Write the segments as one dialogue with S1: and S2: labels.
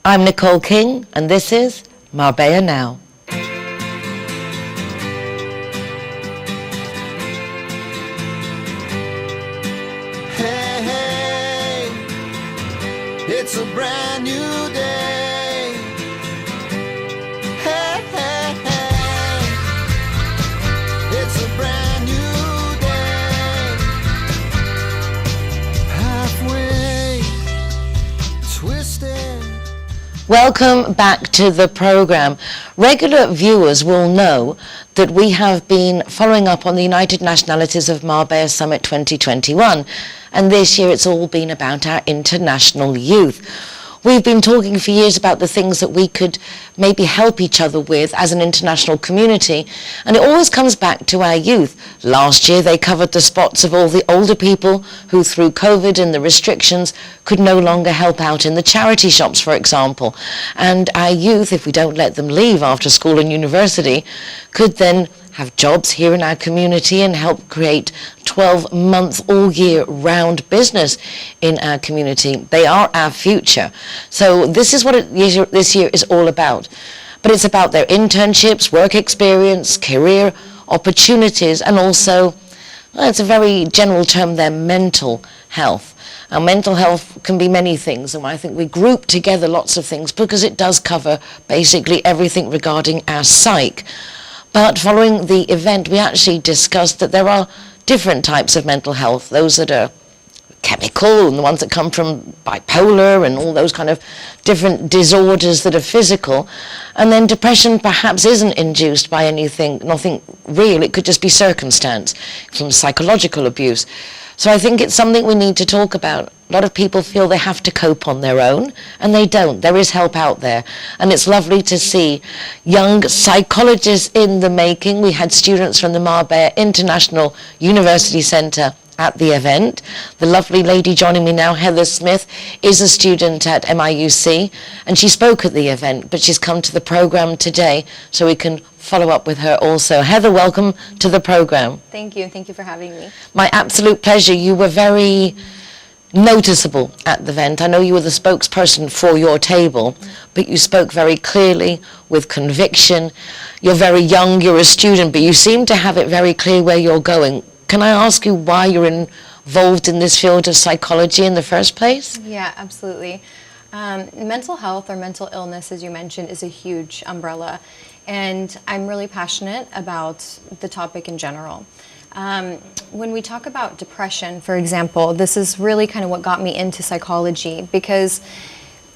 S1: I'm Nicole King, and this is Marbella Now.
S2: Hey, hey, it's a brand new day. Hey, hey, hey, it's a brand new day. Halfway twisted.
S1: Welcome back to the program. Regular viewers will know that we have been following up on the United Nationalities of Marbella Summit 2021, and this year it's all been about our international youth. We've been talking for years about the things that we could maybe help each other with as an international community, and it always comes back to our youth. Last year they covered the spots of all the older people who through COVID and the restrictions could no longer help out in the charity shops, for example. And our youth, if we don't let them leave after school and university, could then have jobs here in our community and help create 12-month all-year-round business in our community. They are our future. So this is what this year is all about. But it's about their internships, work experience, career opportunities, and also, well, it's a very general term, their mental health. Our mental health can be many things, and I think we group together lots of things because it does cover basically everything regarding our psyche. But following the event, we actually discussed that there are different types of mental health, those that are chemical and the ones that come from bipolar and all those kind of different disorders that are physical. And then depression perhaps isn't induced by nothing real. It could just be circumstance from psychological abuse. So I think it's something we need to talk about. A lot of people feel they have to cope on their own, and they don't. There is help out there. And it's lovely to see young psychologists in the making. We had students from the Marbella International University Centre at the event. The lovely lady joining me now, Heather Smith, is a student at MIUC, and she spoke at the event, but she's come to the program today so we can follow up with her also. Heather, welcome to the program.
S3: Thank you. Thank you for having me.
S1: My absolute pleasure. You were very noticeable at the event. I know you were the spokesperson for your table, but you spoke very clearly with conviction. You're very young, you're a student, but you seem to have it very clear where you're going. Can I ask you why you're involved in this field of psychology in the first place?
S3: Yeah, absolutely. Mental health or mental illness, as you mentioned, is a huge umbrella, and I'm really passionate about the topic in general. When we talk about depression, for example, this is really kind of what got me into psychology, because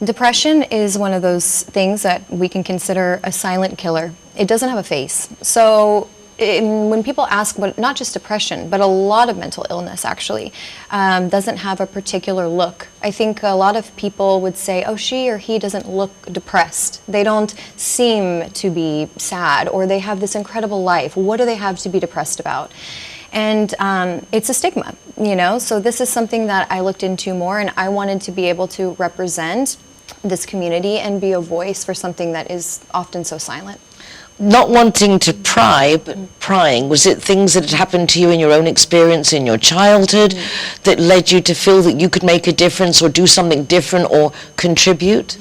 S3: depression is one of those things that we can consider a silent killer. It doesn't have a face. So when people ask, but not just depression, but a lot of mental illness actually doesn't have a particular look. I think a lot of people would say, oh, she or he doesn't look depressed. They don't seem to be sad, or they have this incredible life. What do they have to be depressed about? And it's a stigma, you know? So this is something that I looked into more, and I wanted to be able to represent this community and be a voice for something that is often so silent.
S1: Not wanting to pry, but prying, was it things that had happened to you in your own experience in your childhood that led you to feel that you could make a difference or do something different or contribute?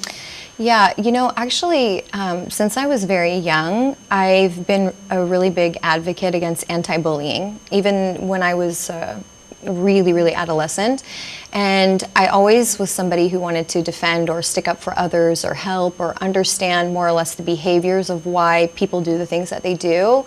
S3: Yeah, you know, actually, since I was very young, I've been a really big advocate against anti-bullying, even when I was really adolescent. And I always was somebody who wanted to defend or stick up for others or help or understand more or less the behaviors of why people do the things that they do.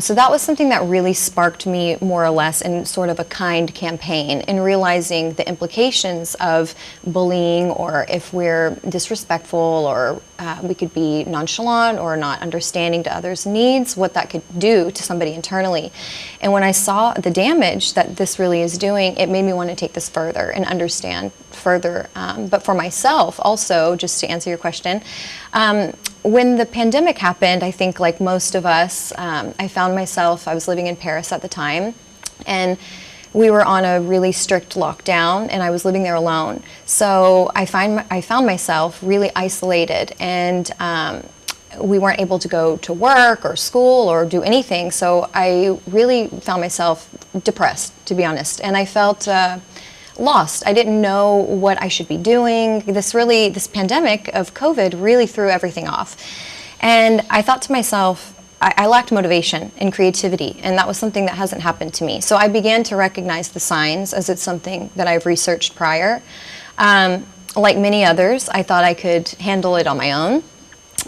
S3: So that was something that really sparked me more or less in sort of a kind campaign, in realizing the implications of bullying, or if we're disrespectful or we could be nonchalant or not understanding to others' needs, what that could do to somebody internally. And when I saw the damage that this really is doing, it made me want to take this further and understand further. But for myself also, just to answer your question, when the pandemic happened, I think like most of us, I found myself, I was living in Paris at the time, and we were on a really strict lockdown, and I was living there alone. So I found myself really isolated, and we weren't able to go to work or school or do anything. So I really found myself depressed, to be honest. And I felt lost. I didn't know what I should be doing. This pandemic of COVID really threw everything off. And I thought to myself, I lacked motivation and creativity, and that was something that hasn't happened to me. So I began to recognize the signs, as it's something that I've researched prior. Like many others, I thought I could handle it on my own.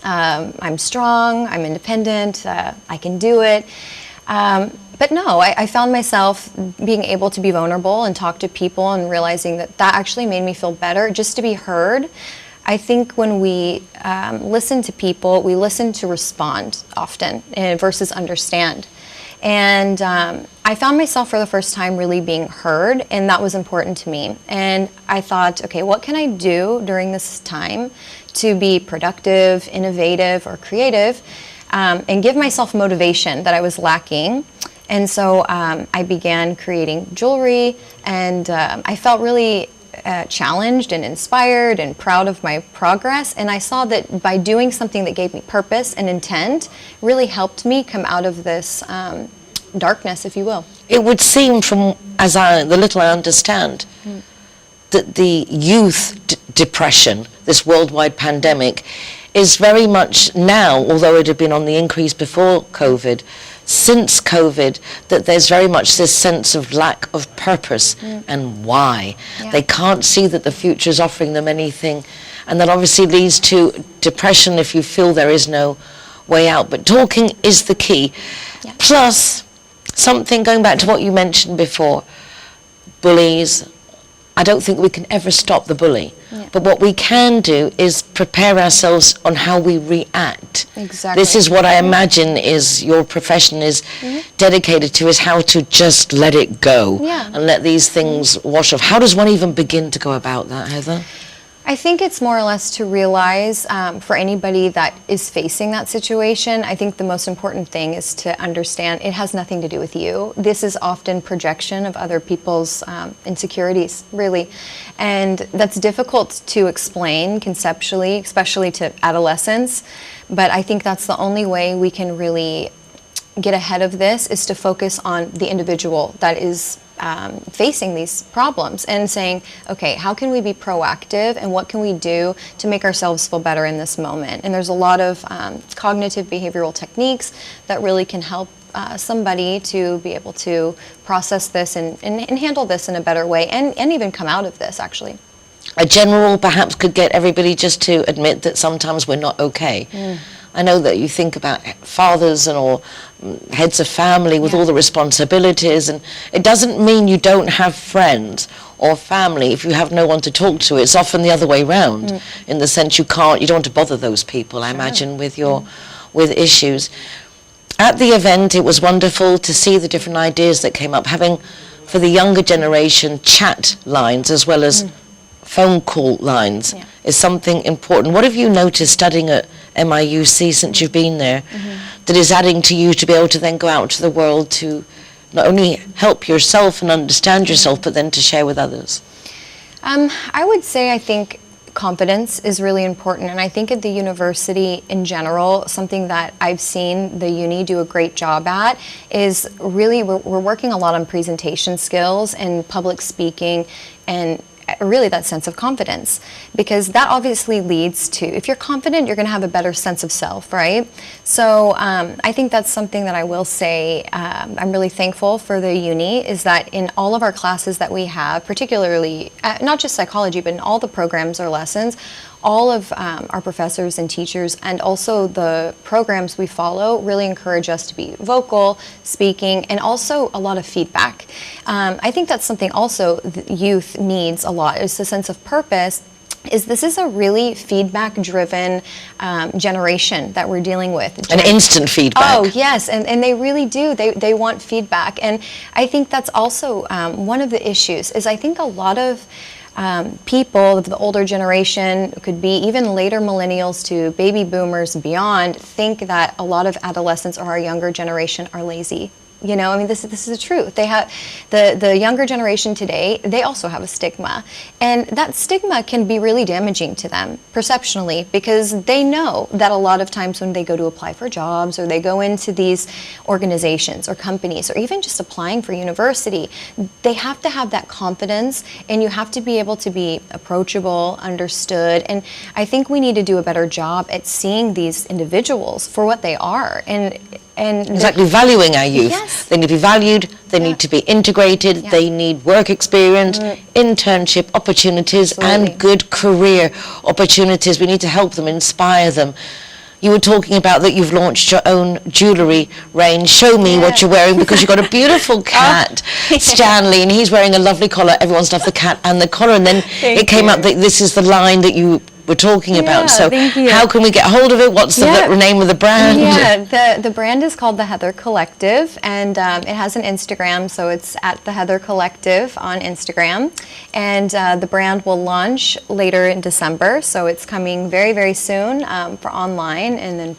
S3: I'm strong, I'm independent, I can do it. But no, I found myself being able to be vulnerable and talk to people, and realizing that actually made me feel better, just to be heard. I think when we listen to people, we listen to respond often versus understand. And I found myself for the first time really being heard, and that was important to me. And I thought, okay, what can I do during this time to be productive, innovative, or creative, and give myself motivation that I was lacking. And so I began creating jewelry, and I felt really challenged and inspired and proud of my progress. And I saw that by doing something that gave me purpose and intent really helped me come out of this darkness, if you will.
S1: It would seem, from the little I understand, that the youth depression, this worldwide pandemic, is very much now, although it had been on the increase before COVID, since COVID, that there's very much this sense of lack of purpose and why.
S3: Yeah.
S1: They can't see that the future is offering them anything, and that obviously leads to depression if you feel there is no way out. But talking is the key.
S3: Yeah.
S1: Plus, something going back to what you mentioned before, bullies. I don't think we can ever stop the bully.
S3: Yeah.
S1: But what we can do is prepare ourselves on how we react.
S3: Exactly.
S1: This is what I imagine is your profession is dedicated to, is how to just let it go and let these things wash off. How does one even begin to go about that, Heather?
S3: I think it's more or less to realize for anybody that is facing that situation, I think the most important thing is to understand it has nothing to do with you. This is often projection of other people's insecurities, really. And that's difficult to explain conceptually, especially to adolescents. But I think that's the only way we can really get ahead of this, is to focus on the individual that is facing these problems, and saying, okay, how can we be proactive, and what can we do to make ourselves feel better in this moment? And there's a lot of cognitive behavioral techniques that really can help somebody to be able to process this and handle this in a better way, and even come out of this, actually.
S1: A general perhaps could get everybody just to admit that sometimes we're not okay. I know that you think about fathers or heads of family with all the responsibilities, and it doesn't mean you don't have friends or family if you have no one to talk to. It's often the other way around, in the sense you don't want to bother those people, I imagine, with issues. At the event, it was wonderful to see the different ideas that came up, having for the younger generation chat lines as well as phone call lines is something important. What have you noticed studying at MIUC since you've been there that is adding to you to be able to then go out to the world to not only help yourself and understand yourself, but then to share with others?
S3: I would say I think confidence is really important, and I think at the university in general, something that I've seen the uni do a great job at is really we're working a lot on presentation skills and public speaking, and really that sense of confidence, because that obviously leads to, if you're confident, you're going to have a better sense of self, right? So I think that's something that I will say I'm really thankful for the uni, is that in all of our classes that we have, particularly not just psychology, but in all the programs or lessons, all of our professors and teachers, and also the programs we follow, really encourage us to be vocal, speaking, and also a lot of feedback. I think that's something also the youth needs a lot, is the sense of purpose. This is a really feedback-driven generation that we're dealing with.
S1: An instant feedback.
S3: Oh, yes, and they really do. They want feedback. And I think that's also one of the issues, is I think a lot of people of the older generation, could be even later millennials to baby boomers and beyond, think that a lot of adolescents or our younger generation are lazy. You know, I mean, this is the truth. They have the younger generation today. They also have a stigma, and that stigma can be really damaging to them perceptionally, because they know that a lot of times when they go to apply for jobs or they go into these organizations or companies or even just applying for university, they have to have that confidence, and you have to be able to be approachable, understood. And I think we need to do a better job at seeing these individuals for what they are, and
S1: exactly, valuing our youth.
S3: Yes.
S1: They need to be valued, they need to be integrated, they need work experience, internship opportunities,
S3: Absolutely.
S1: and good career opportunities. We need to help them, inspire them. You were talking about that you've launched your own jewellery range. Show me what you're wearing, because you've got a beautiful cat, Stanley, and he's wearing a lovely collar. Everyone's loved the cat and the collar, and then it came up that this is the line that you were talking about. So
S3: thank you.
S1: how can we get hold of it? What's the name of the brand?
S3: Yeah, the brand is called The Heather Collective, and it has an Instagram, so it's at The Heather Collective on Instagram. And the brand will launch later in December, so it's coming very, very soon for online, and then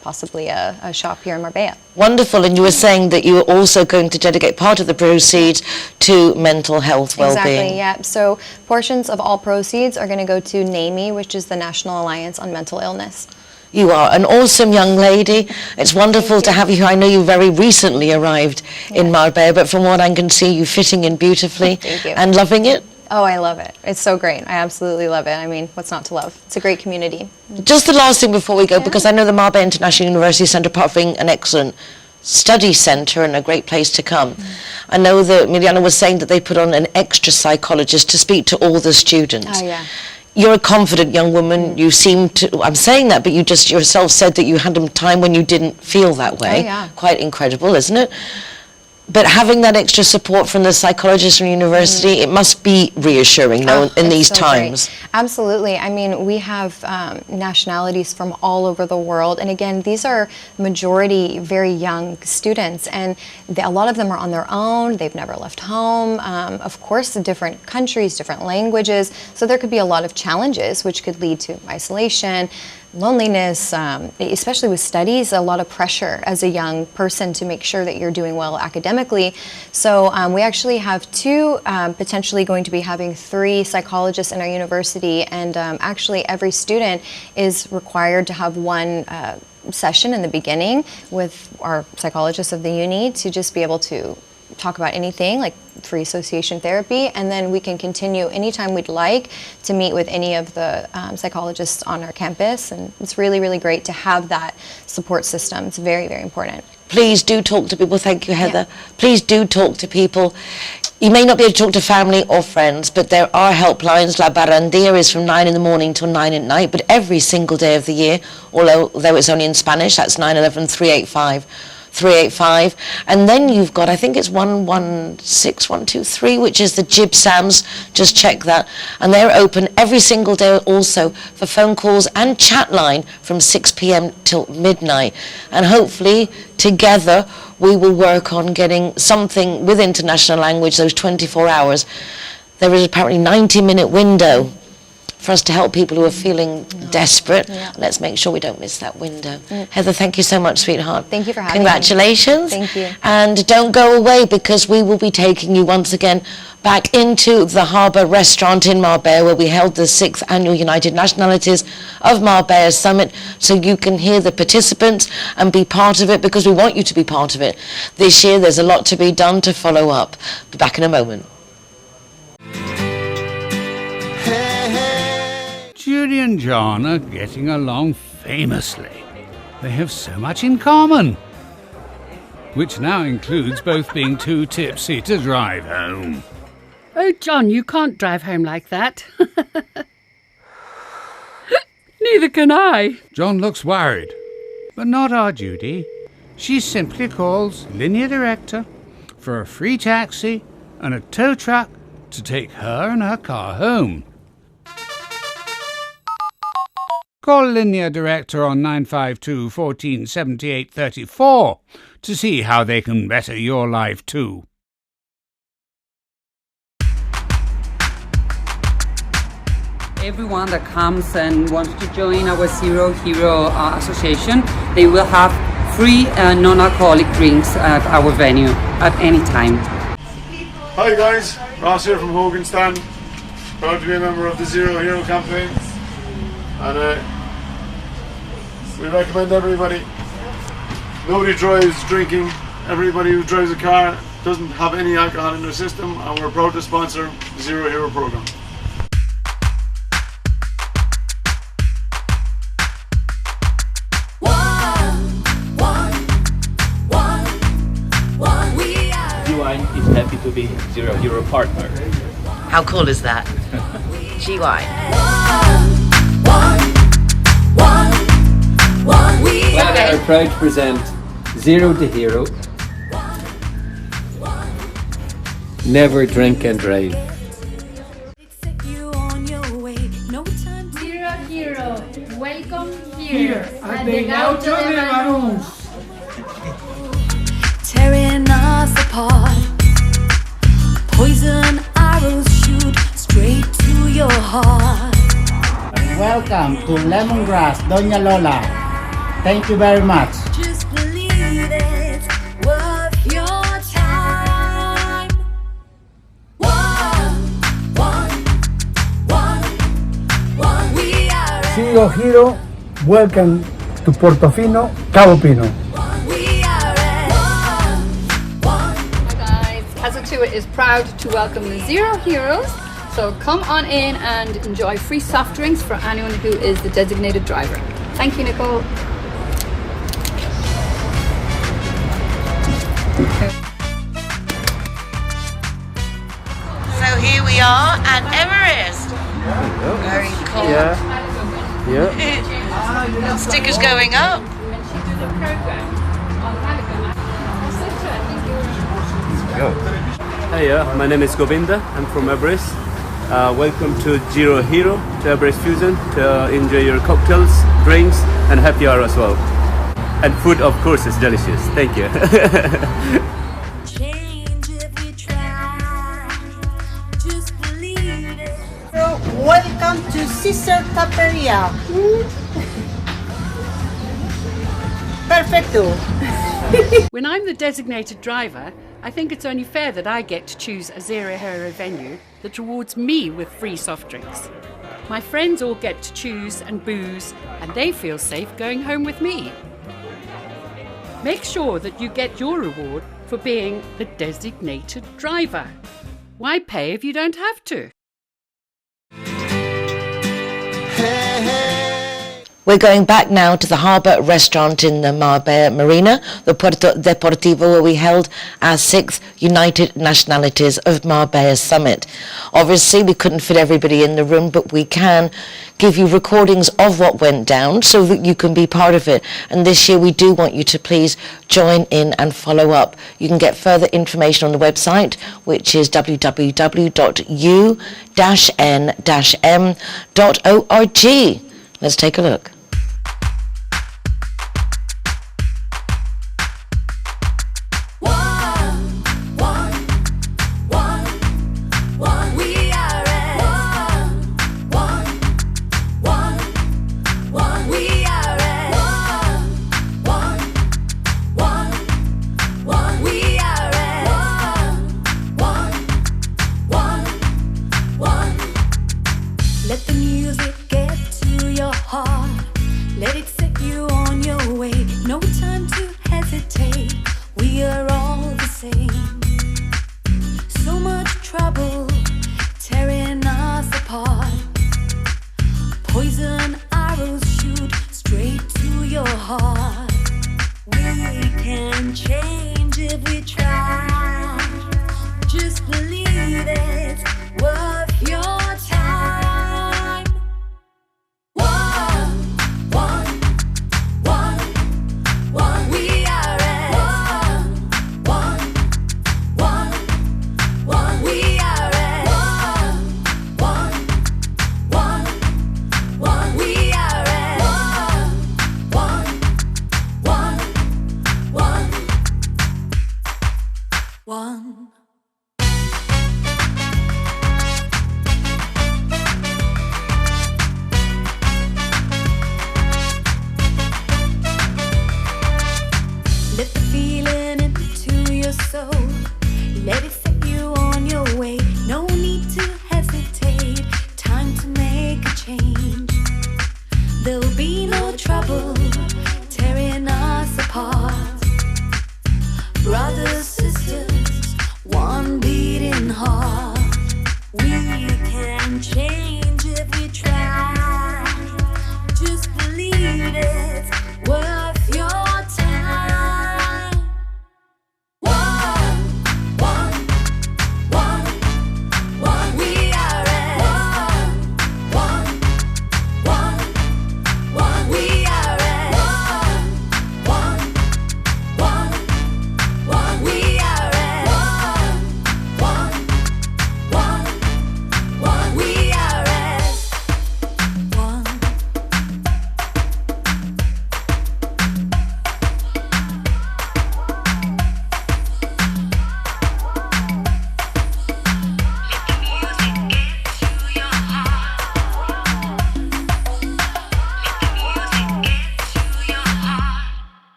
S3: possibly a shop here in Marbella.
S1: Wonderful. And you were saying that you were also going to dedicate part of the proceeds to mental health well-being.
S3: Exactly, yeah. So portions of all proceeds are going to go to NAMI, which is the National Alliance on Mental Illness.
S1: You are an awesome young lady. It's wonderful to have you here. I know you very recently arrived in Marbella, but from what I can see, you're fitting in beautifully
S3: Thank you.
S1: and loving it.
S3: Oh, I love it. It's so great. I absolutely love it. I mean, what's not to love? It's a great community.
S1: Just the last thing before we go, because I know the Marbella International University Centre, apart from being an excellent study centre and a great place to come, I know that Miliana was saying that they put on an extra psychologist to speak to all the students.
S3: Oh, yeah.
S1: You're a confident young woman. You seem to, I'm saying that, but you just yourself said that you had a time when you didn't feel that way.
S3: Oh, yeah.
S1: Quite incredible, isn't it? But having that extra support from the psychologist from university, it must be reassuring, though, in
S3: It's
S1: these
S3: so
S1: times.
S3: great. Absolutely. I mean, we have nationalities from all over the world. And again, these are majority very young students. And a lot of them are on their own. They've never left home. Of course, different countries, different languages. So there could be a lot of challenges, which could lead to isolation, loneliness, especially with studies, a lot of pressure as a young person to make sure that you're doing well academically. So we actually have two, potentially going to be having 3 psychologists in our university, and actually every student is required to have one session in the beginning with our psychologists of the uni to just be able to talk about anything, like free association therapy, and then we can continue anytime we'd like to meet with any of the psychologists on our campus, and it's really, really great to have that support system. It's very, very important.
S1: Please do talk to people. Thank you, Heather. Please do talk to people. You may not be able to talk to family or friends, but there are helplines. La Barandilla is from 9 in the morning till 9 at night, but every single day of the year, although it's only in Spanish, that's 911-385. 385, and then you've got, I think it's 116123, which is the Jib Sams. Just check that, and they're open every single day also for phone calls and chat line from 6 p.m. till midnight, and hopefully together we will work on getting something with international language, those 24 hours. There is apparently 90-minute window for us to help people who are feeling desperate. Let's make sure we don't miss that window. Heather, thank you so much, sweetheart.
S3: Thank you for having
S1: Congratulations.
S3: me. Thank you.
S1: And don't go away, because we will be taking you once again back into the Harbour Restaurant in Marbella, where we held the 6th Annual United Nationalities of Marbella Summit, so you can hear the participants and be part of it, because we want you to be part of it. This year there's a lot to be done to follow up. Be back in a moment.
S4: Judy and John are getting along famously. They have so much in common, which now includes both being too tipsy to drive home.
S5: Oh, John, you can't drive home like that. Neither can I.
S4: John looks worried, but not our Judy. She simply calls Linear Director for a free taxi and a tow truck to take her and her car home. Call Linear Director on 952 1478 34 to see how they can better your life too.
S6: Everyone that comes and wants to join our Zero Hero Association, they will have free non-alcoholic drinks at our venue at any time.
S7: Hi guys, Ross here from Hoganstown. Proud to be a member of the Zero Hero campaign. And we recommend everybody. Nobody drives drinking. Everybody who drives a car doesn't have any alcohol in their system, and we're proud to sponsor the Zero Hero program.
S8: GY is happy to be Zero Hero partner.
S1: How cool is that? GY.
S8: We are proud to present Zero the Hero. Never drink and drive.
S9: Zero Hero, welcome here at the Gaucho de Barús.
S10: Tearing us apart, poison arrows shoot straight to your heart.
S11: Welcome to Lemongrass, Doña Lola. Thank you very much.
S10: Just believe it's worth your time. One, we are
S11: Zero Hero, welcome to Portofino, Cabo Pino.
S12: Tour is proud to welcome the Zero Heroes, so come on in and enjoy free soft drinks for anyone who is the designated driver. Thank you, Nicole.
S1: So here we are at Everest. Very cool.
S7: Yeah.
S1: Stickers going up.
S13: Hiya, my name is Govinda. I'm from Everest. Welcome to Zero Hero, to Everest Fusion, to enjoy your cocktails, drinks, and happy hour as well. And food, of course, is delicious. Thank you.
S14: Welcome to Sister Taperia. Perfecto.
S5: When I'm the designated driver, I think it's only fair that I get to choose a Zero Hero venue that rewards me with free soft drinks. My friends all get to choose and booze, and they feel safe going home with me. Make sure that you get your reward for being the designated driver. Why pay if you don't have to?
S1: We're going back now to the harbour restaurant in the Marbella Marina, the Puerto Deportivo, where we held our 6th United Nationalities of Marbella Summit. Obviously, we couldn't fit everybody in the room, but we can give you recordings of what went down so that you can be part of it. And this year, we do want you to please join in and follow up. You can get further information on the website, which is www.u-n-m.org. Let's take a look.
S10: Let the music get to your heart. Let it set you on your way. No time to hesitate. We are all the same. So much trouble tearing us apart. Poison arrows shoot straight to your heart. We can change if we try. Just believe it's worth your time.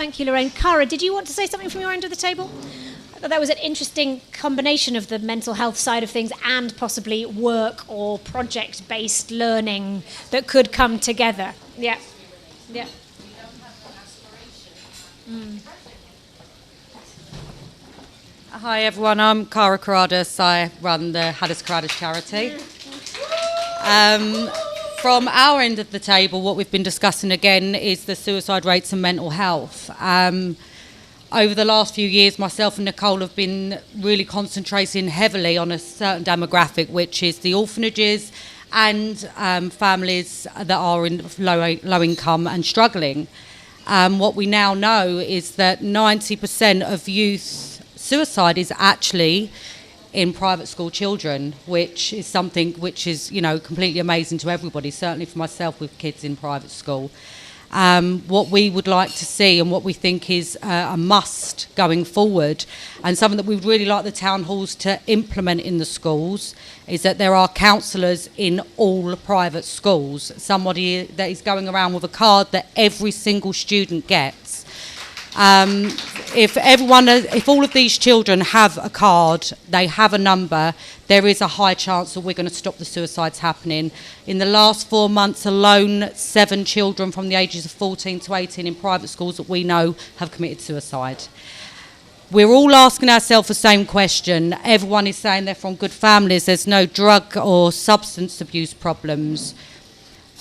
S15: Thank you, Lorraine. Cara, did you want to say something from your end of the table? I thought that was an interesting combination of the mental health side of things and possibly work or project-based learning that could come together. Yeah. Yeah.
S16: Hi everyone, I'm Cara Corrades. I run the Hadis Corrades charity. From our end of the table, what we've been discussing again is the suicide rates and mental health. Over the last few years, myself and Nicole have been really concentrating heavily on a certain demographic, which is the orphanages and families that are in low income and struggling. What we now know is that 90% of youth suicide is actually in private school children, which is something which is, completely amazing to everybody, certainly for myself with kids in private school. What we would like to see and what we think is a must going forward, and something that we would really like the town halls to implement in the schools, is that there are counsellors in all private schools, somebody that is going around with a card that every single student gets. If all of these children have a card, they have a number, there is a high chance that we're going to stop the suicides happening. In the last 4 months alone, 7 children from the ages of 14 to 18 in private schools that we know have committed suicide. We're all asking ourselves the same question. Everyone is saying they're from good families, there's no drug or substance abuse problems.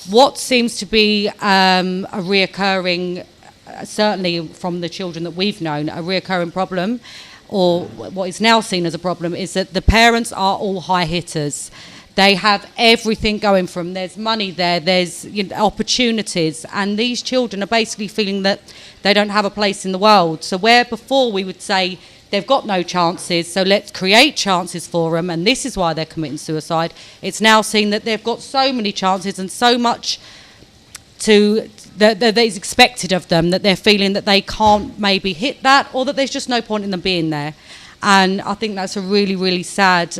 S16: What seems to be a reoccurring, certainly from the children that we've known, a reoccurring problem, or what is now seen as a problem, is that the parents are all high hitters. They have everything going for them. There's money there, there's opportunities, and these children are basically feeling that they don't have a place in the world. So where before we would say they've got no chances, so let's create chances for them, and this is why they're committing suicide, it's now seen that they've got so many chances and so much that is expected of them, that they're feeling that they can't maybe hit that, or that there's just no point in them being there. And I think that's a really, really sad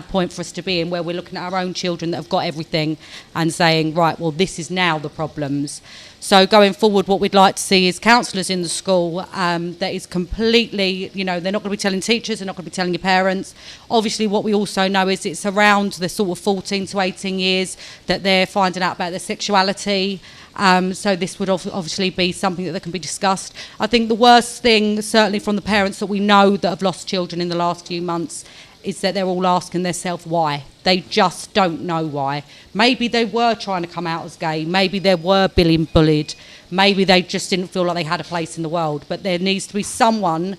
S16: point for us to be in, where we're looking at our own children that have got everything and saying, right, well, this is now the problems. So going forward, what we'd like to see is counsellors in the school that is completely, they're not going to be telling teachers, they're not going to be telling your parents. Obviously, what we also know is it's around the sort of 14 to 18 years that they're finding out about their sexuality. So this would obviously be something that can be discussed. I think the worst thing, certainly from the parents that we know that have lost children in the last few months, is that they're all asking themselves why. They just don't know why. Maybe they were trying to come out as gay. Maybe they were being bullied. Maybe they just didn't feel like they had a place in the world. But there needs to be someone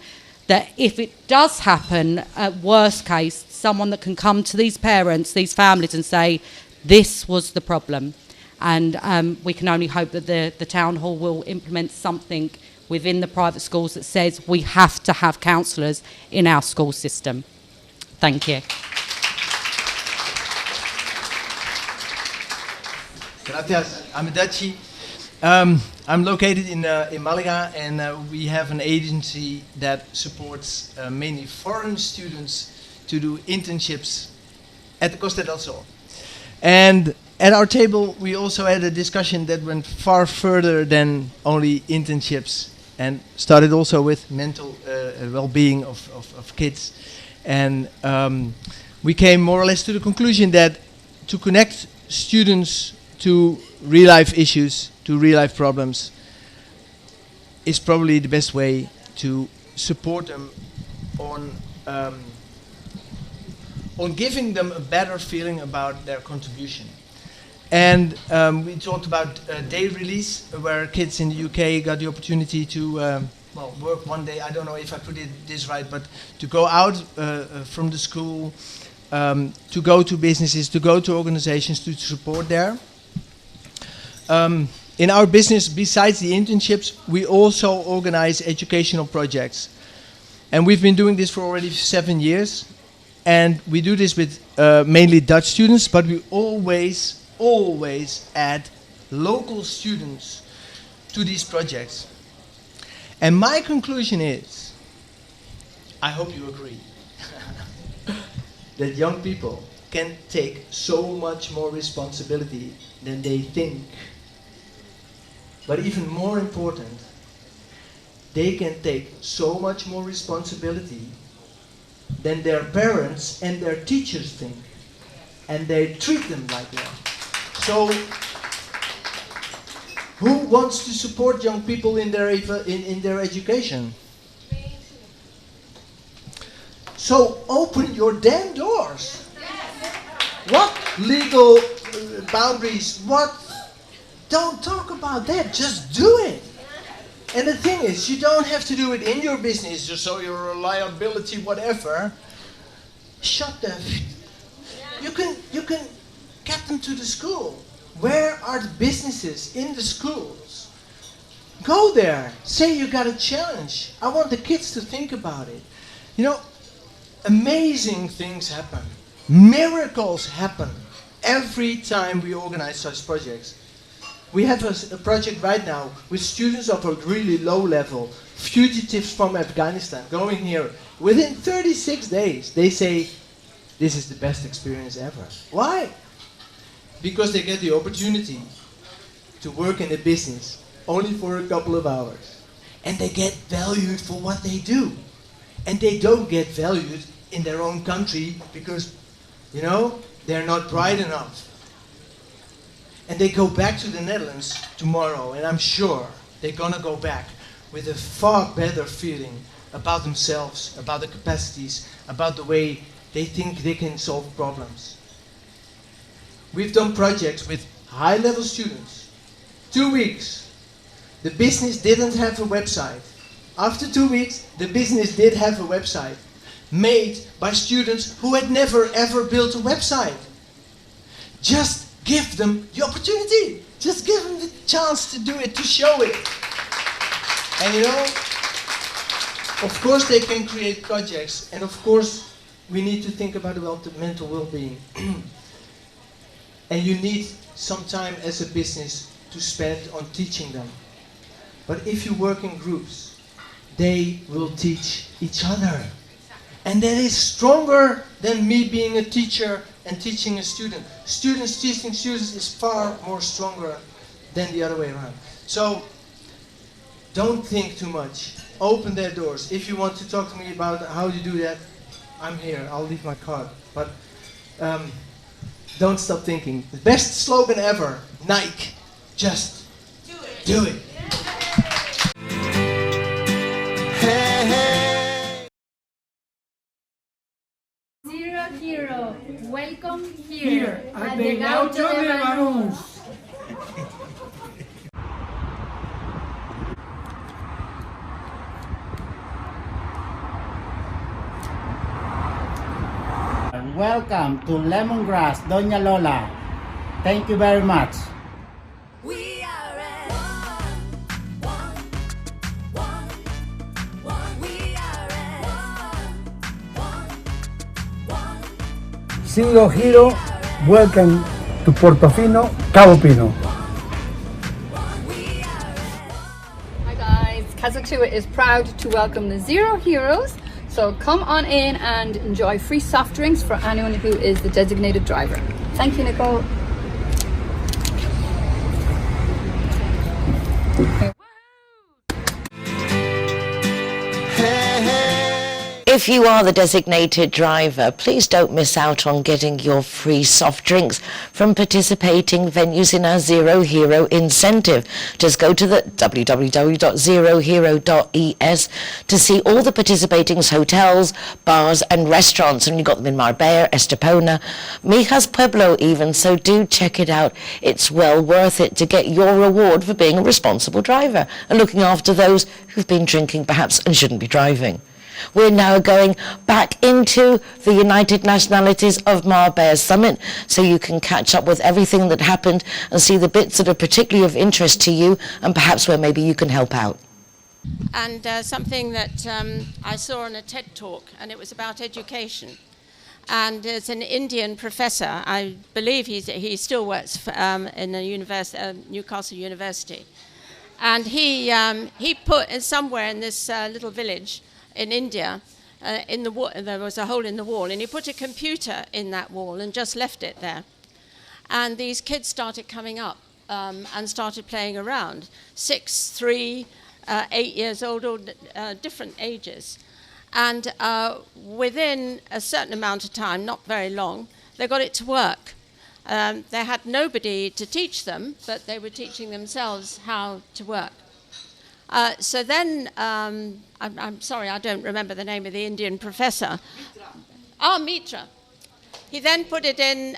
S16: that, if it does happen, at worst case, someone that can come to these parents, these families, and say, this was the problem. And we can only hope that the town hall will implement something within the private schools that says we have to have counsellors in our school system. Thank you.
S17: Gracias. I'm Dachi. I'm located in Malaga, and we have an agency that supports mainly foreign students to do internships at the Costa del Sol. And at our table, we also had a discussion that went far further than only internships, and started also with mental well-being of kids. And we came more or less to the conclusion that to connect students to real-life issues, to real-life problems, is probably the best way to support them on giving them a better feeling about their contribution. And we talked about day release, where kids in the UK got the opportunity to work one day. I don't know if I put this right, but to go out from the school, to go to businesses, to go to organizations to support there. In our business, besides the internships, we also organize educational projects. And we've been doing this for already 7 years. And we do this with mainly Dutch students, but we always add local students to these projects. And my conclusion is, I hope you agree, that young people can take so much more responsibility than they think. But even more important, they can take so much more responsibility than their parents and their teachers think. And they treat them like that. So, who wants to support young people in their education? So open your damn doors. What legal boundaries? What? Don't talk about that. Just do it. And the thing is, you don't have to do it in your business, just so your liability, whatever. Shut the. You can get them to the school. Where are the businesses in the schools? Go there. Say you got a challenge. I want the kids to think about it. You know, amazing things happen. Miracles happen every time we organize such projects. We have a project right now with students of a really low level, fugitives from Afghanistan, going here. Within 36 days, they say, this is the best experience ever. Why? Because they get the opportunity to work in a business only for a couple of hours. And they get valued for what they do. And they don't get valued in their own country because, you know, they're not bright enough. And they go back to the Netherlands tomorrow, and I'm sure they're gonna go back with a far better feeling about themselves, about the capacities, about the way they think they can solve problems. We've done projects with high-level students. 2 weeks. The business didn't have a website. After 2 weeks, the business did have a website made by students who had never ever built a website. Just give them the opportunity. Just give them the chance to do it, to show it. And you know, of course they can create projects, and of course we need to think about the mental well-being. And you need some time as a business to spend on teaching them. But if you work in groups, they will teach each other. And that is stronger than me being a teacher and teaching a student. Students teaching students is far more stronger than the other way around. So don't think too much. Open their doors. If you want to talk to me about how you do that, I'm here. I'll leave my card. But don't stop thinking. The best slogan ever, Nike. Just do it.
S2: Hey, hey.
S9: Zero Hero, welcome here at the Gaucho de Banús.
S11: Welcome to Lemongrass, Doña Lola. Thank you very much.
S18: Zero Hero, welcome to Portofino, Cabo Pino.
S12: Hi guys, Kazatua is proud to welcome the Zero Heroes. So come on in and enjoy free soft drinks for anyone who is the designated driver. Thank you, Nicole.
S1: If you are the designated driver, please don't miss out on getting your free soft drinks from participating venues in our Zero Hero incentive. Just go to the www.zerohero.es to see all the participating hotels, bars and restaurants, and you've got them in Marbella, Estepona, Mijas Pueblo even, so do check it out. It's well worth it to get your reward for being a responsible driver and looking after those who've been drinking perhaps and shouldn't be driving. We're now going back into the United Nationalities of Marbella Summit so you can catch up with everything that happened and see the bits that are particularly of interest to you and perhaps where maybe you can help out.
S19: And something that I saw on a TED talk, and it was about education. And it's an Indian professor. I believe he still works for, in the Newcastle University. And he put somewhere in this little village in India, there was a hole in the wall, and he put a computer in that wall and just left it there. And these kids started coming up and started playing around. 6, 3, 8 years old, or different ages. And within a certain amount of time, not very long, they got it to work. They had nobody to teach them, but they were teaching themselves how to work. So then, I'm sorry, I don't remember the name of the Indian professor. Mitra. He then put it in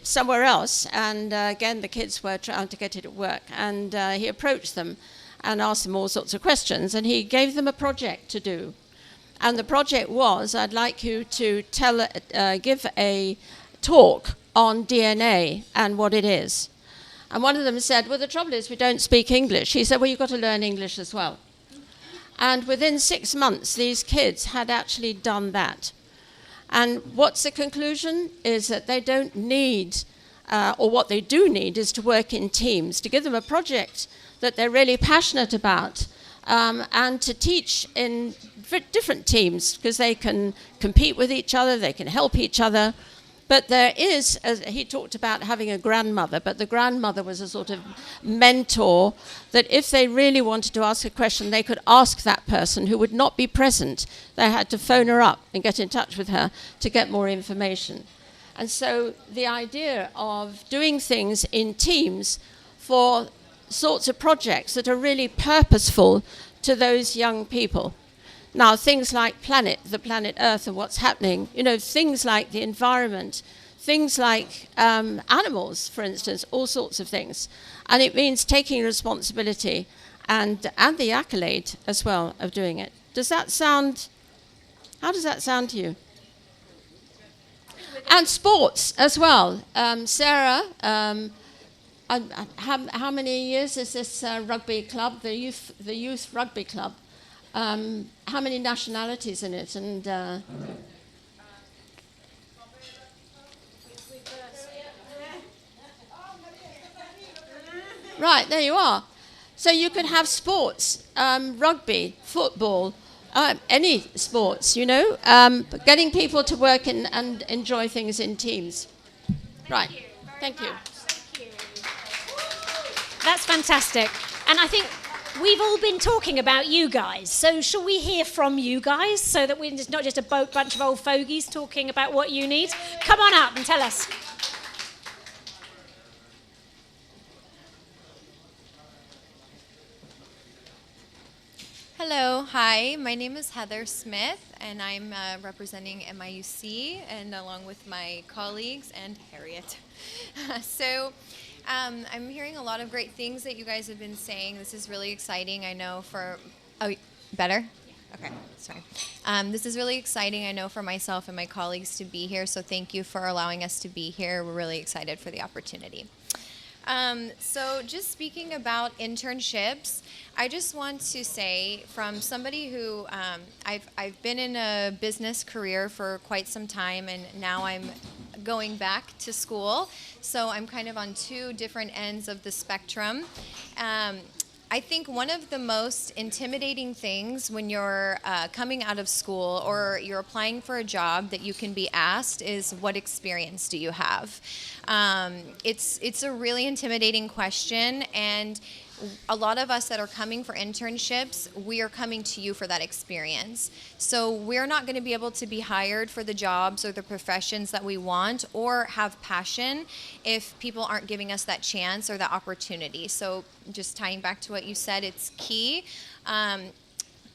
S19: somewhere else, and again, the kids were trying to get it at work. And he approached them and asked them all sorts of questions, and he gave them a project to do. And the project was, I'd like you to give a talk on DNA and what it is. And one of them said, well, the trouble is we don't speak English. He said, well, you've got to learn English as well. And within 6 months, these kids had actually done that. And what's the conclusion is that they don't need, or what they do need is to work in teams, to give them a project that they're really passionate about, and to teach in different teams, because they can compete with each other, they can help each other. But there is, as he talked about having a grandmother, but the grandmother was a sort of mentor that if they really wanted to ask a question, they could ask that person who would not be present. They had to phone her up and get in touch with her to get more information. And so the idea of doing things in teams for sorts of projects that are really purposeful to those young people. Now, things like the planet Earth and what's happening, things like the environment, things like animals, for instance, all sorts of things. And it means taking responsibility and the accolade as well of doing it. How does that sound to you? And sports as well. Sarah, how many years is this rugby club, the youth rugby club? How many nationalities in it? And right, there you are. So you could have sports, rugby, football, any sports, getting people to work and enjoy things in teams. Right, thank you.
S15: That's fantastic. And I think we've all been talking about you guys, so shall we hear from you guys so that we're not just a bunch of old fogies talking about what you need? Come on up and tell us.
S20: Hello, hi, my name is Heather Smith and I'm representing MIUC and along with my colleagues and Harriet. I'm hearing a lot of great things that you guys have been saying. This is really exciting, I know better? Okay, sorry. This is really exciting, I know, for myself and my colleagues to be here, so thank you for allowing us to be here. We're really excited for the opportunity. So just speaking about internships, I just want to say from somebody who, I've been in a business career for quite some time and now I'm going back to school. So I'm kind of on two different ends of the spectrum. I think one of the most intimidating things when you're coming out of school or you're applying for a job that you can be asked is, what experience do you have? It's a really intimidating question, and a lot of us that are coming for internships, we are coming to you for that experience. So we're not going to be able to be hired for the jobs or the professions that we want or have passion if people aren't giving us that chance or that opportunity. So just tying back to what you said, it's key.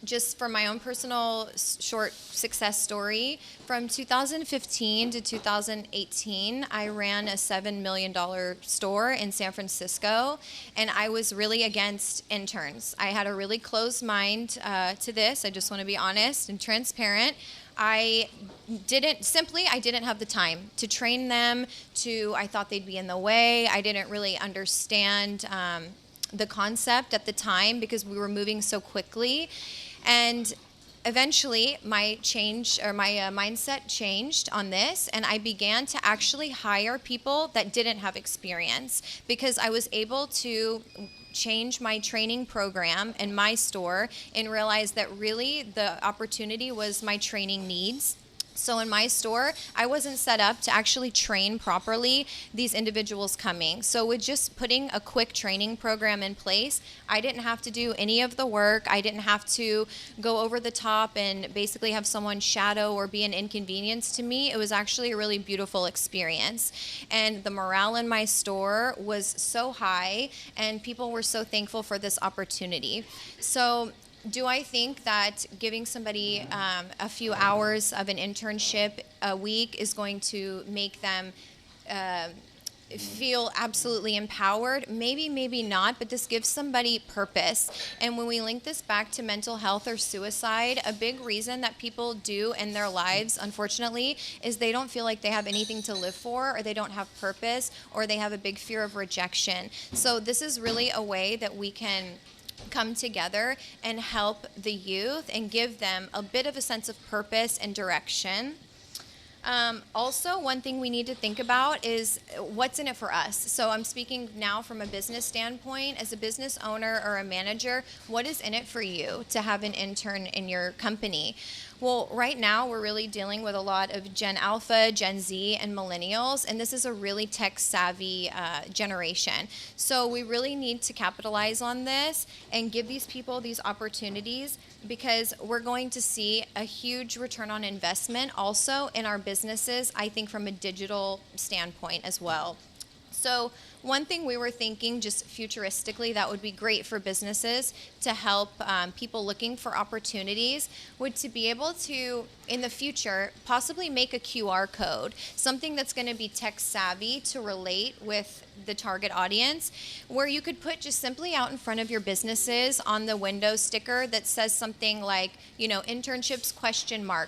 S20: Just for my own personal short success story, from 2015 to 2018, I ran a $7 million store in San Francisco, and I was really against interns. I had a really closed mind to this. I just want to be honest and transparent. I didn't have the time to train them. I thought they'd be in the way. I didn't really understand the concept at the time because we were moving so quickly. And eventually my mindset changed on this, and I began to actually hire people that didn't have experience because I was able to change my training program in my store and realize that really the opportunity was my training needs. So in my store, I wasn't set up to actually train properly these individuals coming. So with just putting a quick training program in place, I didn't have to do any of the work. I didn't have to go over the top and basically have someone shadow or be an inconvenience to me. It was actually a really beautiful experience. And the morale in my store was so high, and people were so thankful for this opportunity. So do I think that giving somebody a few hours of an internship a week is going to make them feel absolutely empowered? Maybe, maybe not, but this gives somebody purpose. And when we link this back to mental health or suicide, a big reason that people do in their lives, unfortunately, is they don't feel like they have anything to live for, or they don't have purpose, or they have a big fear of rejection. So this is really a way that we can come together and help the youth and give them a bit of a sense of purpose and direction. Also, one thing we need to think about is what's in it for us. So I'm speaking now from a business standpoint. As a business owner or a manager, what is in it for you to have an intern in your company? Well, right now we're really dealing with a lot of Gen Alpha, Gen Z, and millennials, and this is a really tech-savvy generation. So we really need to capitalize on this and give these people these opportunities, because we're going to see a huge return on investment also in our businesses, I think from a digital standpoint as well. So one thing we were thinking just futuristically that would be great for businesses to help people looking for opportunities would to be able to, in the future, possibly make a QR code, something that's going to be tech savvy to relate with the target audience, where you could put just simply out in front of your businesses on the window sticker that says something like, you know, internships ?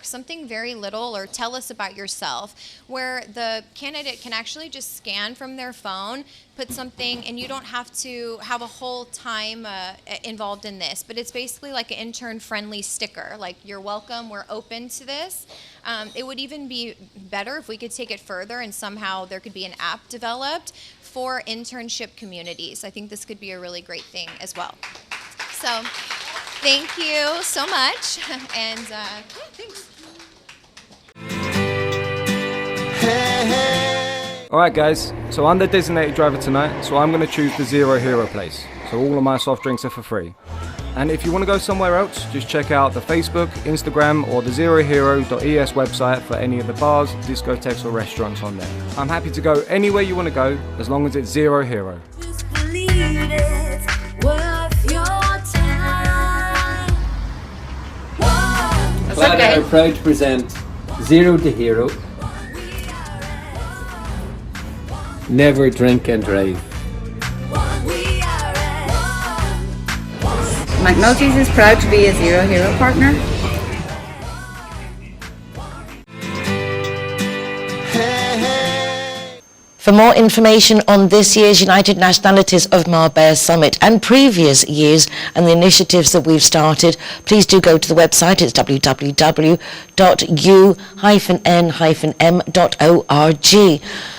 S20: Something very little, or tell us about yourself, where the candidate can actually just scan from their phone, put something, and you don't have to have a whole time involved in this, but it's basically like an intern-friendly sticker, like, you're welcome, we're open to this. It would even be better if we could take it further and somehow there could be an app developed for internship communities. I think this could be a really great thing as well. So thank you so much, and yeah, thanks.
S21: Alright guys, so I'm the designated driver tonight, so I'm going to choose the Zero Hero place. So all of my soft drinks are for free. And if you want to go somewhere else, just check out the Facebook, Instagram, or the zerohero.es website for any of the bars, discotheques, or restaurants on there. I'm happy to go anywhere you want to go, as long as it's Zero Hero.
S8: Cloud are proud to present Zero to Hero. Never drink and drive.
S22: McNulty's is proud to be a Zero Hero partner.
S1: For more information on this year's United Nationalities of Marbella Summit and previous years and the initiatives that we've started, please do go to the website. It's www.u-n-m.org.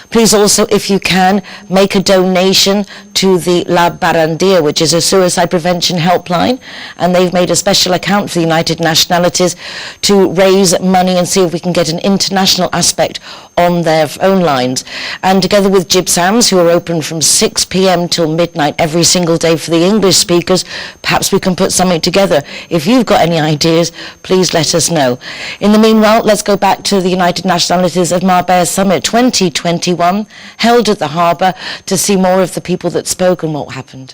S1: Please also, if you can, make a donation to the La Barandia, which is a suicide prevention helpline, and they've made a special account for the United Nationalities to raise money and see if we can get an international aspect on their phone lines. And together with Jib Sams, who are open from 6 p.m. till midnight every single day for the English speakers, perhaps we can put something together. If you've got any ideas, please let us know. In the meanwhile, let's go back to the United Nationalities of Marbella Summit 2021, held at the harbour, to see more of the people that spoke and what happened.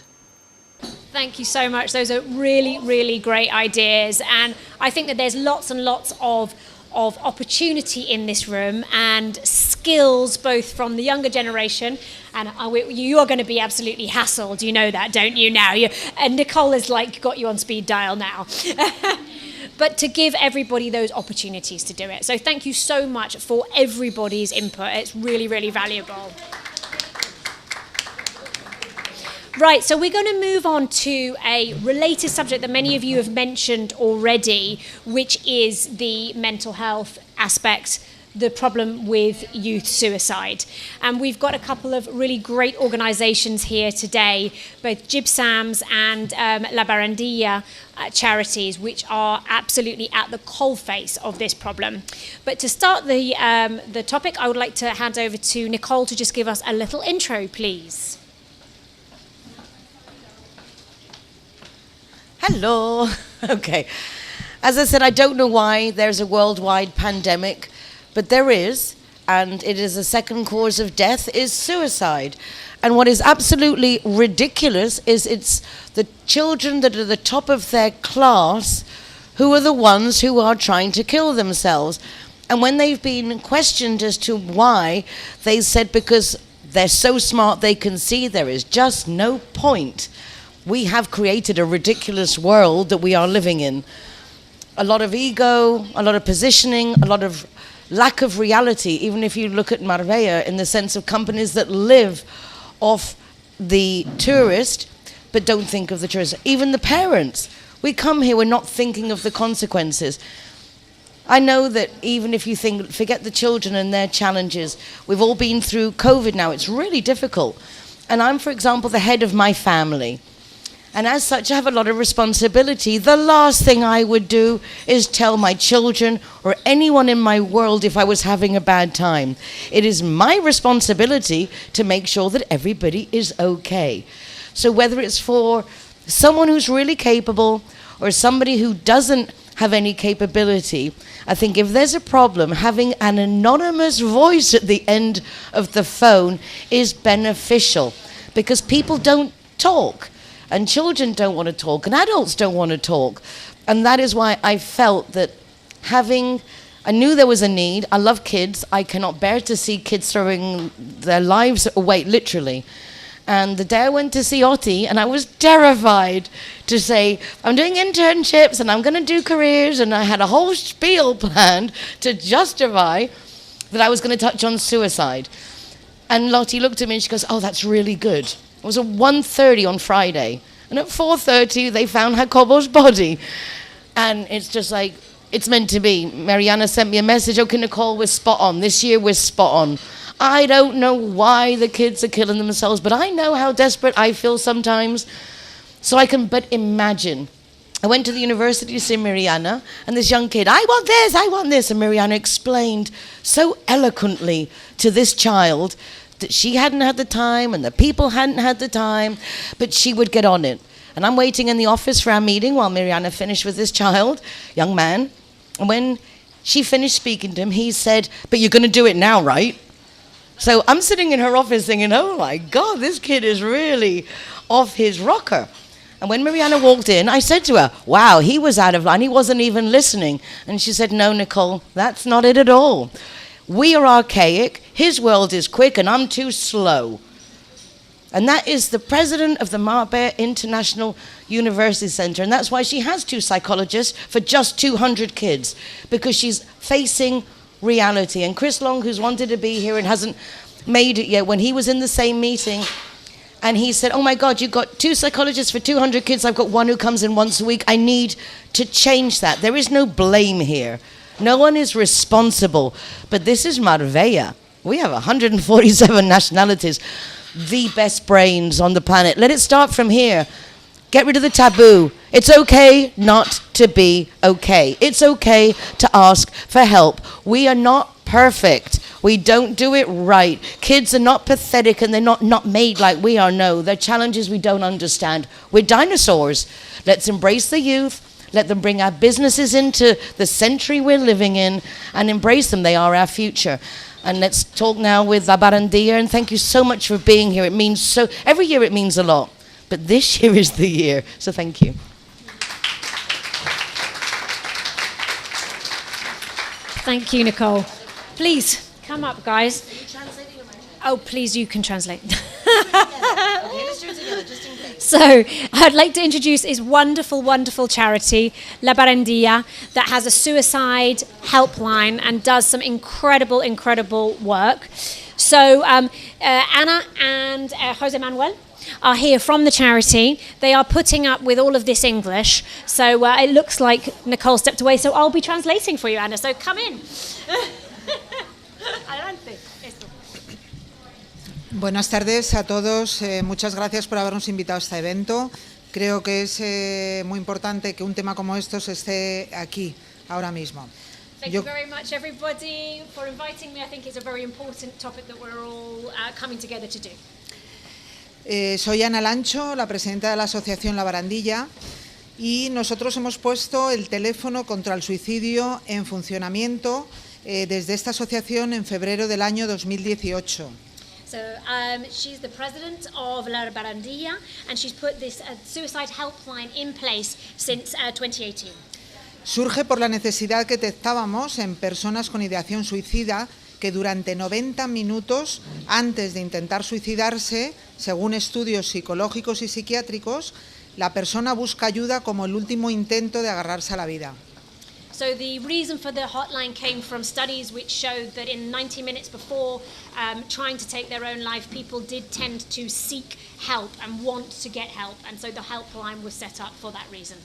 S15: Thank you so much. Those are really, really great ideas. And I think that there's lots and lots of opportunity in this room and skills, both from the younger generation, and you are going to be absolutely hassled. You know that, don't you, now? And Nicole has got you on speed dial now. But to give everybody those opportunities to do it. So thank you so much for everybody's input. It's really, really valuable. Right, so we're going to move on to a related subject that many of you have mentioned already, which is the mental health aspect the problem with youth suicide. And we've got a couple of really great organisations here today, both Jibsams and La Barandilla charities, which are absolutely at the coalface of this problem. But to start the topic, I would like to hand over to Nicole to just give us a little intro, please.
S1: Hello. Okay. As I said, I don't know why there's a worldwide pandemic, but there is, and it is the second cause of death is suicide. And what is absolutely ridiculous is it's the children that are the top of their class who are the ones who are trying to kill themselves. And when they've been questioned as to why, they said because they're so smart they can see there is just no point. We have created a ridiculous world that we are living in. A lot of ego, a lot of positioning, a lot of lack of reality, even if you look at Marbella in the sense of companies that live off the tourist but don't think of the tourist. Even the parents. We come here, we're not thinking of the consequences. I know that even if you forget the children and their challenges, we've all been through COVID now. It's really difficult. And I'm, for example, the head of my family. And as such, I have a lot of responsibility. The last thing I would do is tell my children or anyone in my world if I was having a bad time. It is my responsibility to make sure that everybody is okay. So whether it's for someone who's really capable or somebody who doesn't have any capability, I think if there's a problem, having an anonymous voice at the end of the phone is beneficial, because people don't talk. And children don't want to talk, and adults don't want to talk. And that is why I felt that I knew there was a need. I love kids. I cannot bear to see kids throwing their lives away, literally. And the day I went to see Otti, and I was terrified to say, I'm doing internships, and I'm going to do careers, and I had a whole spiel planned to justify that I was going to touch on suicide. And Lottie looked at me, and she goes, oh, that's really good. It was at 1:30 on Friday. And at 4:30, they found Jacobo's body. And it's just like, it's meant to be. Mariana sent me a message, okay, Nicole, we're spot on. This year, we're spot on. I don't know why the kids are killing themselves, but I know how desperate I feel sometimes. So I can but imagine. I went to the university to see Mariana, and this young kid, I want this. And Mariana explained so eloquently to this child that she hadn't had the time and the people hadn't had the time, but she would get on it. And I'm waiting in the office for our meeting while Mariana finished with this child, young man. And when she finished speaking to him, he said, but you're going to do it now, right? So I'm sitting in her office thinking, oh my God, this kid is really off his rocker. And when Mariana walked in, I said to her, wow, he was out of line. He wasn't even listening. And she said, no, Nicole, that's not it at all. We are archaic, his world is quick, and I'm too slow. And that is the president of the Marbella International University Center, and that's why she has 2 psychologists for just 200 kids, because she's facing reality. And Chris Long, who's wanted to be here and hasn't made it yet, when he was in the same meeting, and he said, oh my God, you've got 2 psychologists for 200 kids, I've got 1 who comes in once a week, I need to change that. There is no blame here. No one is responsible, but this is Marbella. We have 147 nationalities, the best brains on the planet. Let it start from here. Get rid of the taboo. It's okay not to be okay. It's okay to ask for help. We are not perfect. We don't do it right. Kids are not pathetic, and they're not made like we are. No, they're challenges we don't understand. We're dinosaurs. Let's embrace the youth. Let them bring our businesses into the century we're living in and embrace them. They are our future. And let's talk now with La Barandilla. And thank you so much for being here. It means so, every year it means a lot. But this year is the year. So thank you.
S15: Thank you, Nicole. Please, come up, guys. Oh, please, you can translate. So, I'd like to introduce this wonderful, wonderful charity, La Barandilla, that has a suicide helpline and does some incredible, incredible work. So, Anna and Jose Manuel are here from the charity. They are putting up with all of this English. So, it looks like Nicole stepped away, so I'll be translating for you, Anna. So, come in.
S3: Buenas tardes a todos. Muchas gracias por habernos invitado a este evento. Creo que es muy importante que un tema como estos esté aquí ahora mismo.
S15: Thank you very much, everybody, for inviting me. I think it's a very important topic that we're all coming together to do.
S3: Soy Ana Lancho, la presidenta de la Asociación La Barandilla, y nosotros hemos puesto el teléfono contra el suicidio en funcionamiento desde esta asociación en febrero del año 2018.
S15: So she's the president of La Barandilla, and she's put this suicide helpline in place since 2018.
S3: Surge por la necesidad que detectábamos en personas con ideación suicida que durante 90 minutos antes de intentar suicidarse, según estudios psicológicos y psiquiátricos, la persona busca ayuda como el último intento de agarrarse a la vida.
S15: So the reason for the hotline came from studies which showed that in 90 minutes before trying to take their own life, people did tend to seek help and want to get help, and so the helpline was set up for that reason.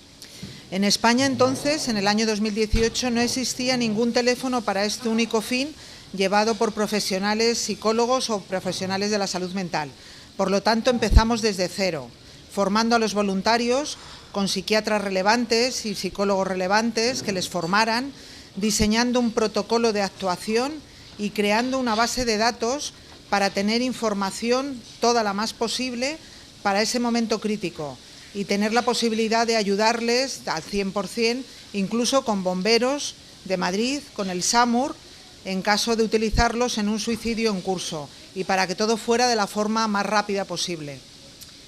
S3: En España, entonces, en el año 2018, no existía ningún teléfono para este único fin llevado por profesionales psicólogos o profesionales de la salud mental. Por lo tanto, empezamos desde cero, formando a los voluntarios con psiquiatras relevantes y psicólogos relevantes que les formaran, diseñando un protocolo de actuación y creando una base de datos para tener información toda la más posible para ese momento crítico y tener la posibilidad de ayudarles al 100%, incluso con bomberos de Madrid, con el SAMUR, en caso de utilizarlos en un suicidio en curso, y para que todo fuera de la forma más rápida posible.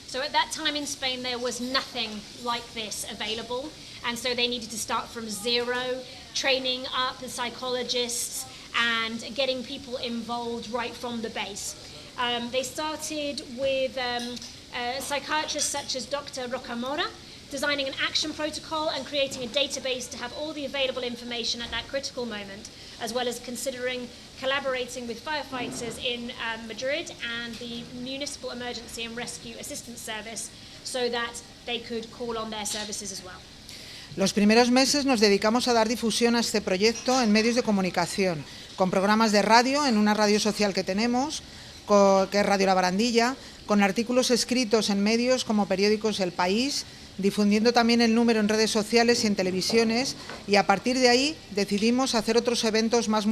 S15: So at that time in Spain there was nothing like this available, and so they needed to start from zero, training up the psychologists and getting people involved right from the base. They started with psychiatrists such as Dr. Rocamora, designing an action protocol and creating a database to have all the available information at that critical moment, as well as considering collaborating with firefighters in Madrid and the Municipal Emergency and Rescue Assistance Service so that they could call on their services as well.
S3: Los primeros meses nos dedicamos a dar difusión a este proyecto en medios de comunicación, con programas de radio, en una radio social que tenemos, que es Radio La Barandilla, con artículos escritos en medios como periódicos El País, difundiendo también el número en redes sociales y en televisiones, y a partir de ahí decidimos hacer otros eventos más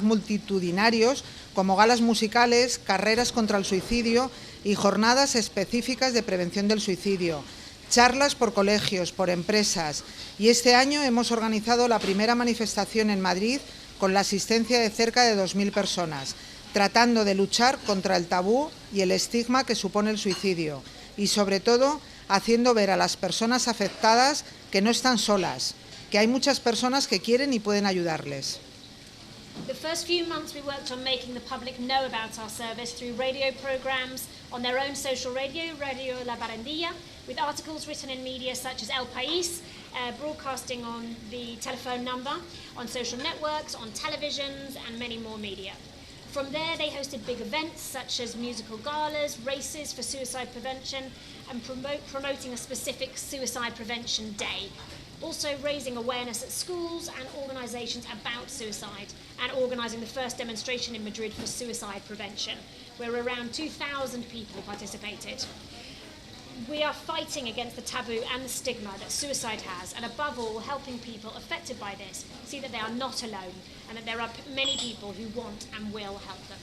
S3: multitudinarios, como galas musicales, carreras contra el suicidio y jornadas específicas de prevención del suicidio, charlas por colegios, por empresas, y este año hemos organizado la primera manifestación en Madrid con la asistencia de cerca de 2.000 personas, tratando de luchar contra el tabú y el estigma que supone el suicidio, y sobre todo haciendo ver a las personas afectadas que no están solas, que hay muchas personas que quieren y pueden ayudarles.
S15: The first few months we worked on making the public know about our service through radio programs on their own social radio, Radio La Barandilla, with articles written in media such as El País, broadcasting on the telephone number, on social networks, on televisions and many more media. From there they hosted big events such as musical galas, races for suicide prevention and promoting a specific suicide prevention day. Also raising awareness at schools and organisations about suicide and organising the first demonstration in Madrid for suicide prevention, where around 2,000 people participated. We are fighting against the taboo and the stigma that suicide has, and above all helping people affected by this see that they are not alone and that there are many people who want and will help them.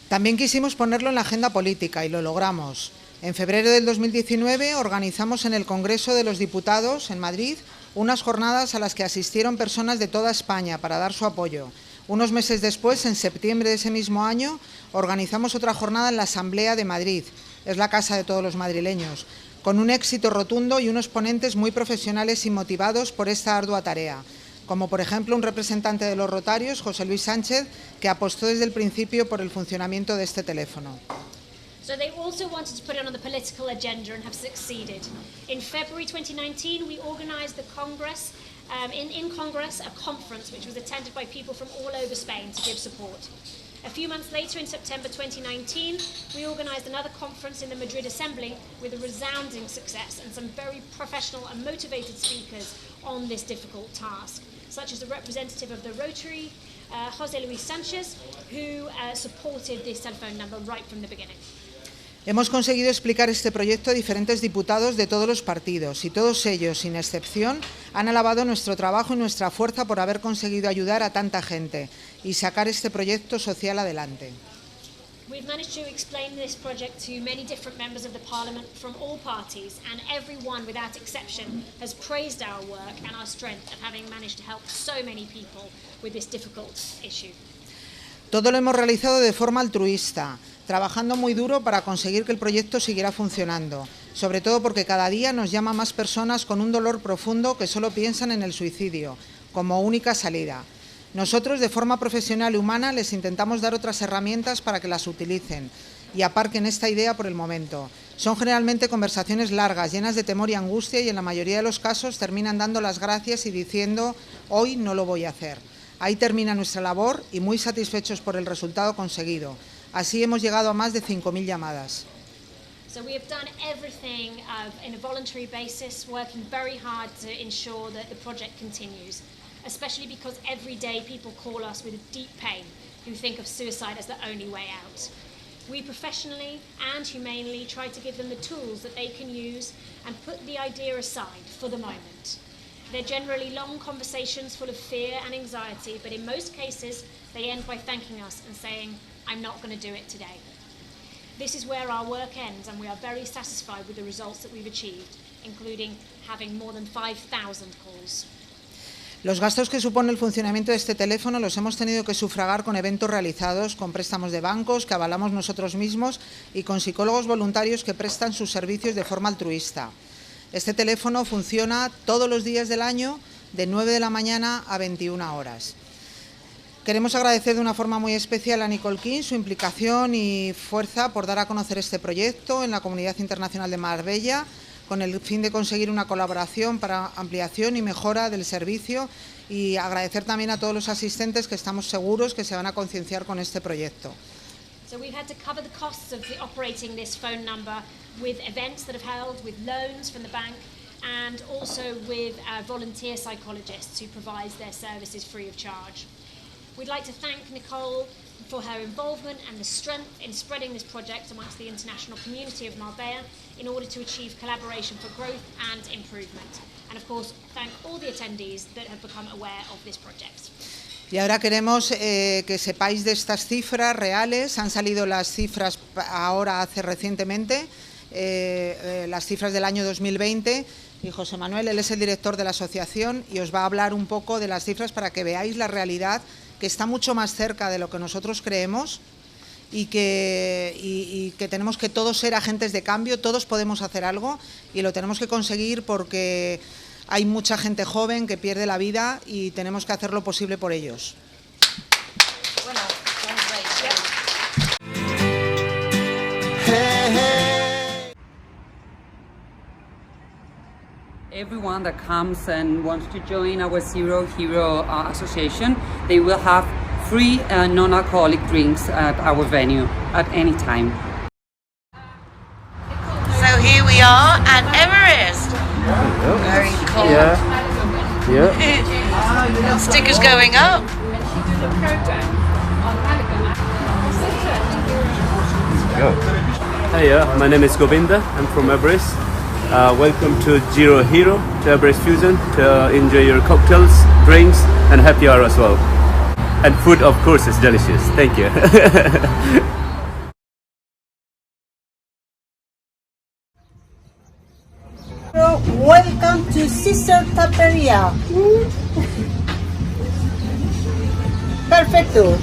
S3: También quisimos ponerlo en la agenda política y lo logramos. En febrero del 2019 organizamos en el Congreso de los Diputados, en Madrid, unas jornadas a las que asistieron personas de toda España para dar su apoyo. Unos meses después, en septiembre de ese mismo año, organizamos otra jornada en la Asamblea de Madrid, es la casa de todos los madrileños, con un éxito rotundo y unos ponentes muy profesionales y motivados por esta ardua tarea, como por ejemplo un representante de los Rotarios, José Luis Sánchez, que apostó desde el principio por el funcionamiento de este teléfono.
S15: So they also wanted to put it on the political agenda and have succeeded. In February 2019, we organised the Congress, in Congress, a conference which was attended by people from all over Spain to give support. A few months later, in September 2019, we organised another conference in the Madrid Assembly with a resounding success and some very professional and motivated speakers on this difficult task, such as a representative of the Rotary, José Luis Sánchez, who supported this telephone number right from the beginning.
S3: Hemos conseguido explicar este proyecto a diferentes diputados de todos los partidos y todos ellos, sin excepción, han alabado nuestro trabajo y nuestra fuerza por haber conseguido ayudar a tanta gente y sacar este proyecto social adelante.
S15: We've managed to explain this project to many different members of the Parliament from all parties, and everyone, without exception, has praised our work and our strength of having managed to help so many people with this difficult issue.
S3: Todo lo hemos realizado de forma altruista, trabajando muy duro para conseguir que el proyecto siguiera funcionando, sobre todo porque cada día nos llama más personas con un dolor profundo que solo piensan en el suicidio, como única salida. Nosotros, de forma profesional y humana, les intentamos dar otras herramientas para que las utilicen y aparquen esta idea por el momento. Son generalmente conversaciones largas, llenas de temor y angustia, y en la mayoría de los casos terminan dando las gracias y diciendo: hoy no lo voy a hacer. Ahí termina nuestra labor y muy satisfechos por el resultado conseguido. Así hemos llegado a más de 5.000 llamadas.
S15: So we have done everything in a voluntary basis, working very hard to ensure that the project continues, especially because every day people call us with deep pain who think of suicide as the only way out. We professionally and humanely try to give them the tools that they can use and put the idea aside for the moment. They're generally long conversations full of fear and anxiety, but in most cases they end by thanking us and saying, "I'm not going to do it today." This is where our work ends, and we are very satisfied with the results that we've achieved, including having more than 5,000 calls.
S3: Los gastos que supone el funcionamiento de este teléfono los hemos tenido que sufragar con eventos realizados, con préstamos de bancos que avalamos nosotros mismos y con psicólogos voluntarios que prestan sus servicios de forma altruista. Este teléfono funciona todos los días del año de 9 de la mañana a 21 horas. Queremos agradecer de una forma muy especial a Nicole King su implicación y fuerza por dar a conocer este proyecto en la comunidad internacional de Marbella, con el fin de conseguir una colaboración para ampliación y mejora del servicio, y agradecer también a todos los asistentes que estamos seguros que se van a concienciar con este proyecto.
S15: So we've had to cover the costs of operating this phone number with events that have held, with loans from the bank, and also with volunteer psychologists who provide their services free of charge. We'd like to thank Nicole for her involvement and the strength in spreading this project amongst the international community of Marbella in order to achieve collaboration for growth and improvement. And of course, thank all the attendees that have become aware of this project.
S3: Y ahora queremos que sepáis de estas cifras reales. Han salido las cifras ahora recientemente, las cifras del año 2020. Y José Manuel, él es el director de la asociación y os va a hablar un poco de las cifras para que veáis la realidad, que está mucho más cerca de lo que nosotros creemos, y que tenemos que todos ser agentes de cambio. Todos podemos hacer algo y lo tenemos que conseguir porque hay mucha gente joven que pierde la vida y tenemos que hacer lo posible por ellos.
S4: Everyone that comes and wants to join our Zero Hero Association, they will have free non-alcoholic drinks at our venue at any time.
S1: So here we are at Everest. Very cold.
S13: Yeah.
S1: Stickers going up.
S13: Hey, my name is Govinda. I'm from Everest. Welcome to Zero Hero, to Everest Fusion, to enjoy your cocktails, drinks, and happy hour as well. And food, of course, is delicious. Thank you.
S14: Welcome to Sister Taperia. Perfecto.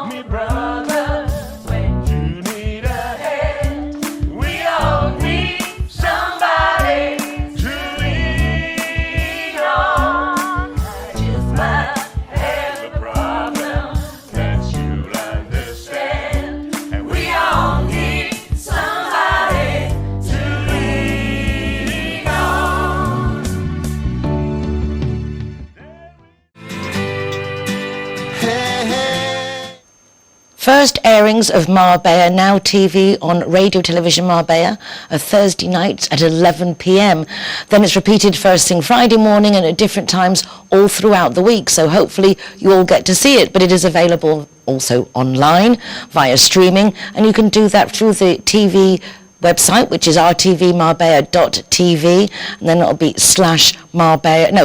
S2: Me brother, when you need a hand, we all need somebody to lean on. I just might have a problem that you'll understand, and we all need somebody to lean on.
S1: first airings of Marbella Now TV on Radio Television Marbella are Thursday nights at 11 p.m. Then it's repeated first thing Friday morning and at different times all throughout the week. So hopefully you all get to see it, but it is available also online via streaming, and you can do that through the TV website, which is rtvmarbella.tv, and then it'll be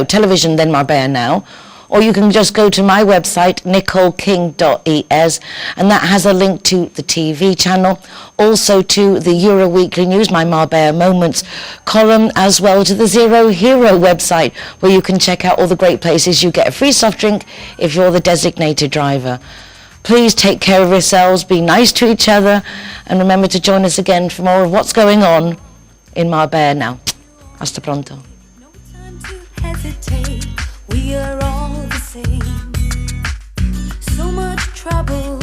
S1: television, then Marbella Now. Or you can just go to my website, nicoleking.es, and that has a link to the TV channel, also to the Euro Weekly News, my Marbella Moments column, as well to the Zero Hero website, where you can check out all the great places you get a free soft drink if you're the designated driver. Please take care of yourselves, be nice to each other, and remember to join us again for more of what's going on in Marbella Now. Hasta pronto.
S10: We are all the same. So much trouble